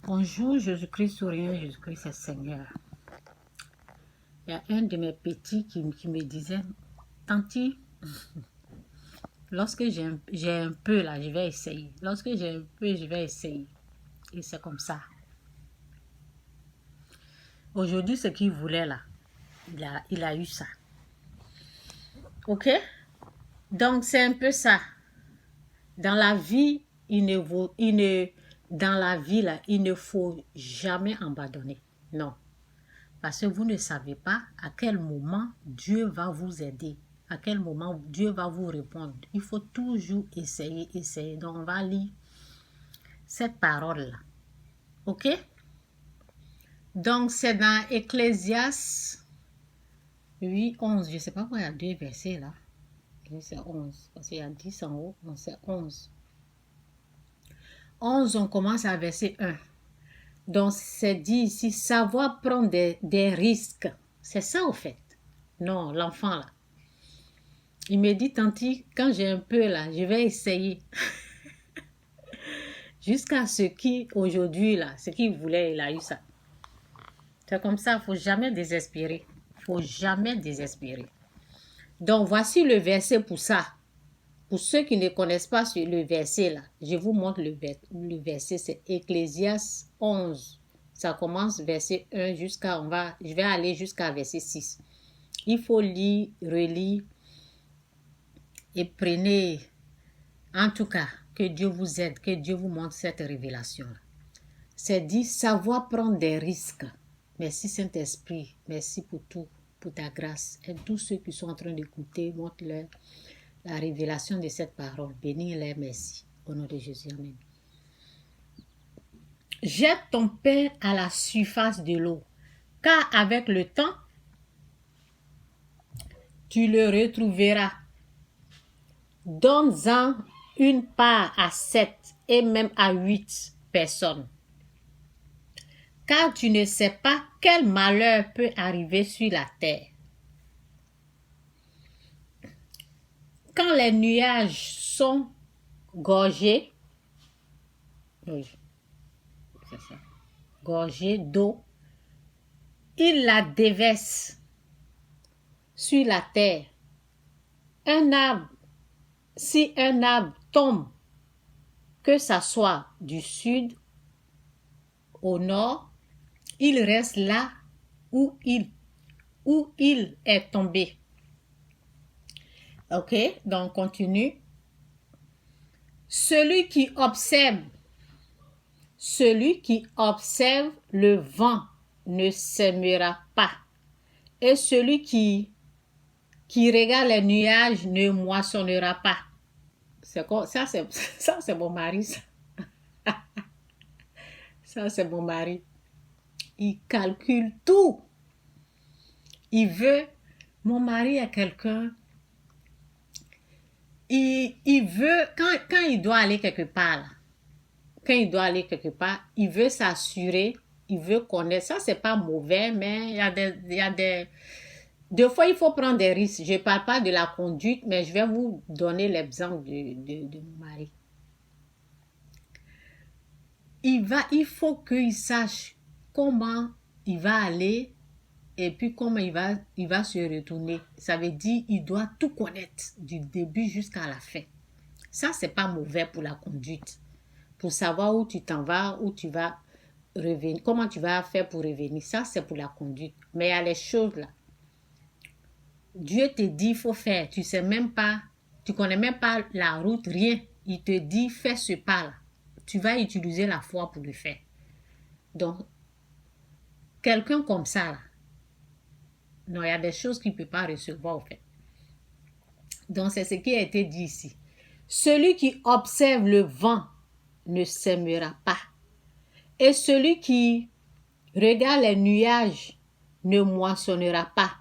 Bonjour, Jésus-Christ souriant, Jésus-Christ est Seigneur. Il y a un de mes petits qui me disait, Tanti, lorsque j'ai un peu là, je vais essayer. Lorsque j'ai un peu, je vais essayer. Et c'est comme ça. Aujourd'hui, ce qu'il voulait là, il a eu ça. Ok? Donc, c'est un peu ça. Dans la vie, dans la vie là, il ne faut jamais abandonner. Non. Parce que vous ne savez pas à quel moment Dieu va vous aider, à quel moment Dieu va vous répondre. Il faut toujours essayer. Donc, on va lire cette parole-là. OK? Donc, c'est dans Ecclésiaste 8, 11. Je ne sais pas pourquoi il y a deux versets là. C'est 11. Parce qu'il y a 10 en haut. Non, c'est 11. 11, on commence à verset 1. Donc, c'est dit ici, savoir prendre des risques. C'est ça, au fait. Non, l'enfant, là. Il me dit, Tanti, quand j'ai un peu, là, je vais essayer. Jusqu'à ce qui, aujourd'hui, là, ce qu'il voulait, il a eu ça. C'est comme ça, il ne faut jamais désespérer. Il ne faut jamais désespérer. Donc, voici le verset pour ça. Pour ceux qui ne connaissent pas le verset, là, je vous montre le verset, c'est Ecclésiaste 11. Ça commence verset 1 jusqu'à, je vais aller jusqu'à verset 6. Il faut lire, relire et prenez, en tout cas, que Dieu vous aide, que Dieu vous montre cette révélation. C'est dit, savoir prendre des risques. Merci Saint-Esprit, merci pour tout, pour ta grâce. Et tous ceux qui sont en train d'écouter, montre-leur la révélation de cette parole. Bénis-les, merci. Au nom de Jésus, amen. Jette ton pain à la surface de l'eau, car avec le temps, tu le retrouveras. Donne-en une part à 7 et même à 8 personnes. Car tu ne sais pas quel malheur peut arriver sur la terre. Quand les nuages sont gorgés, d'eau, ils la déversent sur la terre. Si un arbre tombe, que ça soit du sud au nord, il reste là où il est tombé. Ok, donc continue. Celui qui observe le vent ne s'aimera pas. Et celui qui regarde les nuages ne moissonnera pas. Ça, c'est mon mari. Ça, c'est mon mari. Il calcule tout. Mon mari est quelqu'un, il veut, quand il doit aller quelque part, il veut s'assurer, il veut connaître. Ça, c'est pas mauvais, mais il y a des fois, il faut prendre des risques. Je ne parle pas de la conduite, mais je vais vous donner l'exemple de mon mari. Il faut qu'il sache comment il va aller et puis comment il va se retourner. Ça veut dire qu'il doit tout connaître du début jusqu'à la fin. Ça, c'est pas mauvais pour la conduite. Pour savoir où tu t'en vas, où tu vas revenir, comment tu vas faire pour revenir. Ça, c'est pour la conduite. Mais il y a les choses là. Dieu te dit, il faut faire. Tu sais même pas, tu connais même pas la route, rien. Il te dit, fais ce pas-là. Tu vas utiliser la foi pour le faire. Donc, quelqu'un comme ça, là, non, il y a des choses qu'il ne peut pas recevoir, au fait. Donc, c'est ce qui a été dit ici. Celui qui observe le vent ne s'aimera pas. Et celui qui regarde les nuages ne moissonnera pas.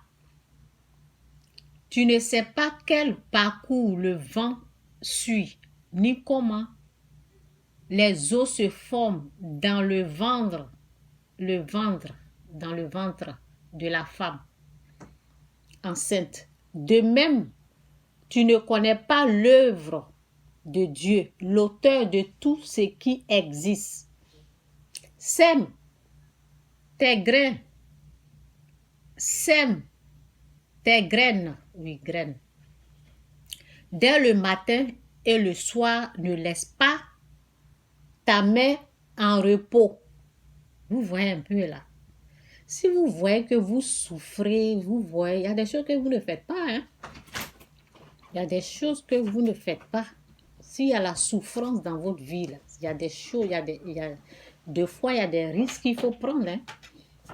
Tu ne sais pas quel parcours le vent suit, ni comment les eaux se forment dans le ventre de la femme enceinte. De même, tu ne connais pas l'œuvre de Dieu, l'auteur de tout ce qui existe. Sème tes grains. Sème tes graines. Oui, graines. Dès le matin et le soir, ne laisse pas ta main en repos. Vous voyez un peu là. Si vous voyez que vous souffrez, vous voyez, il y a des choses que vous ne faites pas. Hein? Il y a des choses que vous ne faites pas. S'il y a la souffrance dans votre vie, là, il y a des choses, deux fois, il y a des risques qu'il faut prendre. Hein?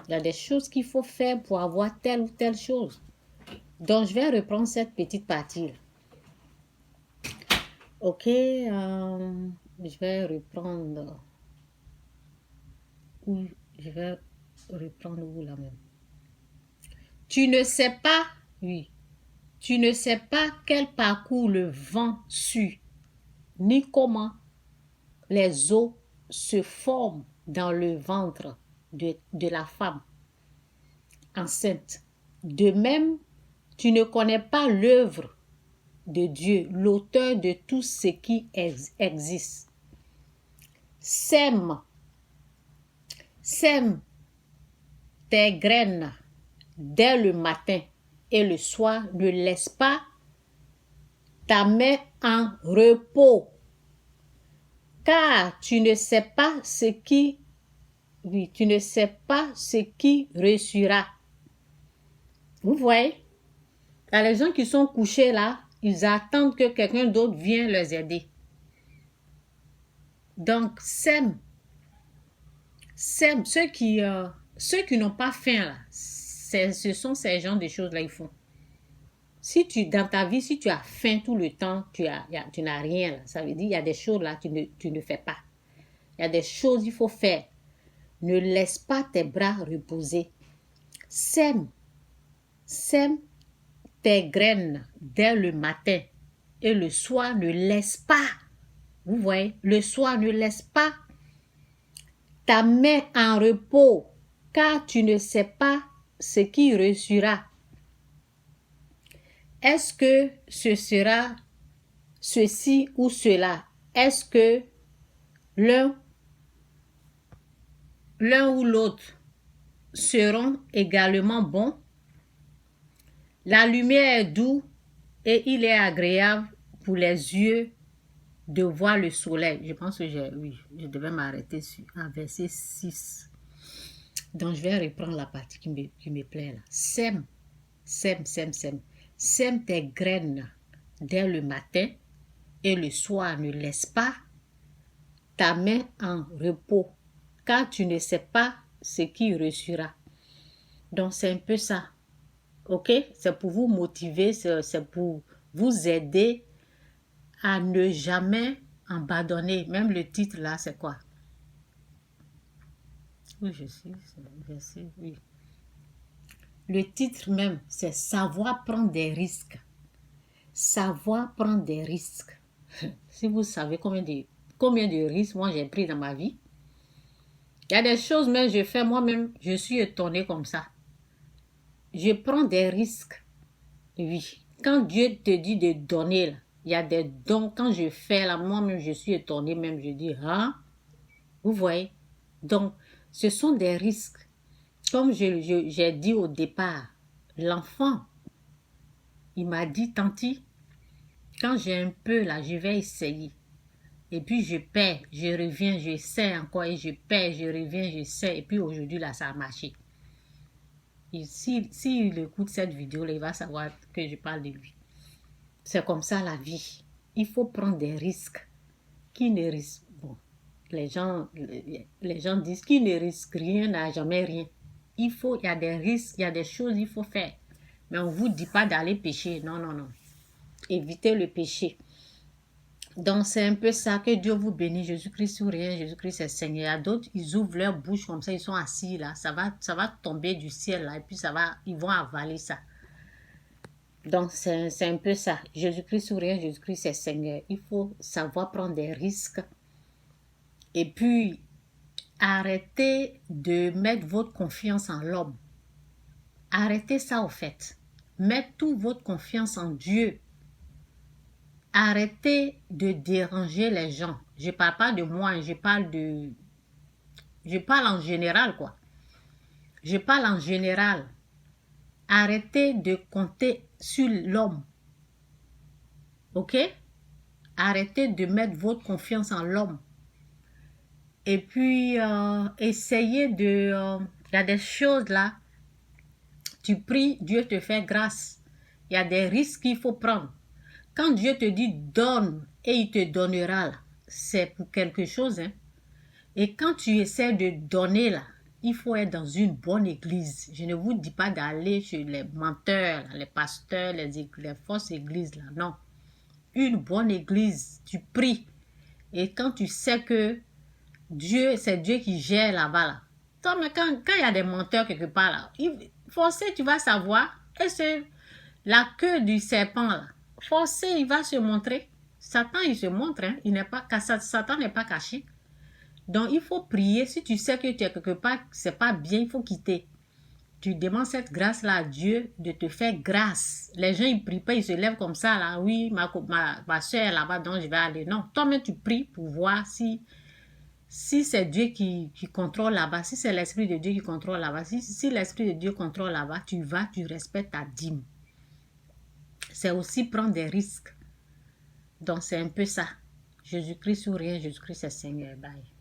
Il y a des choses qu'il faut faire pour avoir telle ou telle chose. Donc, je vais reprendre cette petite partie-là. Ok, je vais reprendre. Je vais reprendre où là même. Tu ne sais pas, oui. Tu ne sais pas quel parcours le vent suit, ni comment les os se forment dans le ventre de la femme enceinte. De même, tu ne connais pas l'œuvre de Dieu, l'auteur de tout ce qui existe. Sème tes graines dès le matin et le soir, ne laisse pas ta main en repos, car tu ne sais pas ce qui réussira. Vous voyez, il y a les gens qui sont couchés là, ils attendent que quelqu'un d'autre vienne les aider. Donc, sème ceux qui n'ont pas faim là, ce sont ces gens de choses là ils font. Si dans ta vie, si tu as faim tout le temps, tu n'as rien là. Ça veut dire il y a des choses là tu ne fais pas. Il y a des choses il faut faire. Ne laisse pas tes bras reposer. Sème tes graines dès le matin et le soir ne laisse pas. Vous voyez, le soir ne laisse pas ta main en repos, car tu ne sais pas ce qui réussira. Est-ce que ce sera ceci ou cela? Est-ce que l'un ou l'autre seront également bons? La lumière est douce et il est agréable pour les yeux de voir le soleil. Je pense que je devais m'arrêter sur un verset 6. Donc, je vais reprendre la partie qui me plaît là. Sème tes graines dès le matin et le soir, ne laisse pas ta main en repos, car tu ne sais pas ce qui réussira. Donc, c'est un peu ça. Ok? C'est pour vous motiver, c'est pour vous aider à ne jamais abandonner. Même le titre là, c'est quoi? Oui, je sais, c'est verset, oui. Le titre même, c'est savoir prendre des risques. Savoir prendre des risques. Si vous savez combien de risques moi j'ai pris dans ma vie. Il y a des choses même je fais moi-même, je suis étonnée comme ça. Je prends des risques. Oui. Quand Dieu te dit de donner, là, il y a des dons. Quand je fais là, moi-même je suis étonnée même. Je dis, hein? Vous voyez? Donc, ce sont des risques. Comme j'ai dit au départ, l'enfant, il m'a dit, Tanti, quand j'ai un peu là, je vais essayer. Et puis je perds, je reviens, j'essaie encore et je perds, je reviens, j'essaie. Et puis aujourd'hui là, ça a marché. Et s'il écoute cette vidéo là, il va savoir que je parle de lui. C'est comme ça la vie. Il faut prendre des risques. Qui ne risque, bon, les gens disent qui ne risque rien n'a jamais rien. Il y a des risques, il y a des choses qu'il faut faire. Mais on ne vous dit pas d'aller pécher. Non. Évitez le péché. Donc, c'est un peu ça. Que Dieu vous bénisse. Jésus-Christ ou rien. Jésus-Christ est Seigneur. Il y a d'autres, ils ouvrent leur bouche comme ça. Ils sont assis là. Ça va tomber du ciel là. Et puis, ils vont avaler ça. Donc, c'est un peu ça. Jésus-Christ ou rien. Jésus-Christ est Seigneur. Il faut savoir prendre des risques. Et puis, arrêtez de mettre votre confiance en l'homme. Arrêtez ça au fait. Mettez toute votre confiance en Dieu. Arrêtez de déranger les gens. Je ne parle pas de moi, je parle de Je parle en général, quoi. Je parle en général. Arrêtez de compter sur l'homme. OK? Arrêtez de mettre votre confiance en l'homme. Et puis, essayez de... Il y a des choses là, tu pries, Dieu te fait grâce. Il y a des risques qu'il faut prendre. Quand Dieu te dit donne et il te donnera, là, c'est pour quelque chose. Hein? Et quand tu essaies de donner, là, il faut être dans une bonne église. Je ne vous dis pas d'aller chez les menteurs, là, les pasteurs, les fausses églises. Là. Non. Une bonne église, tu pries. Et quand tu sais que Dieu, c'est Dieu qui gère là-bas. Là. Toi, mais quand il y a des menteurs quelque part, là, forcément, tu vas savoir. Et c'est la queue du serpent, là. Forcé, il va se montrer. Satan, il se montre. Hein. Satan n'est pas caché. Donc, il faut prier. Si tu sais que tu es quelque part, c'est pas bien, il faut quitter. Tu demandes cette grâce-là à Dieu de te faire grâce. Les gens, ils prient pas, ils se lèvent comme ça, là. Oui, ma soeur est là-bas, donc je vais aller. Non, toi-même, tu pries pour voir si c'est Dieu qui contrôle là-bas, si c'est l'Esprit de Dieu qui contrôle là-bas, si l'Esprit de Dieu contrôle là-bas, tu vas, tu respectes ta dîme. C'est aussi prendre des risques. Donc, c'est un peu ça. Jésus-Christ ou rien, Jésus-Christ est Seigneur. Bye.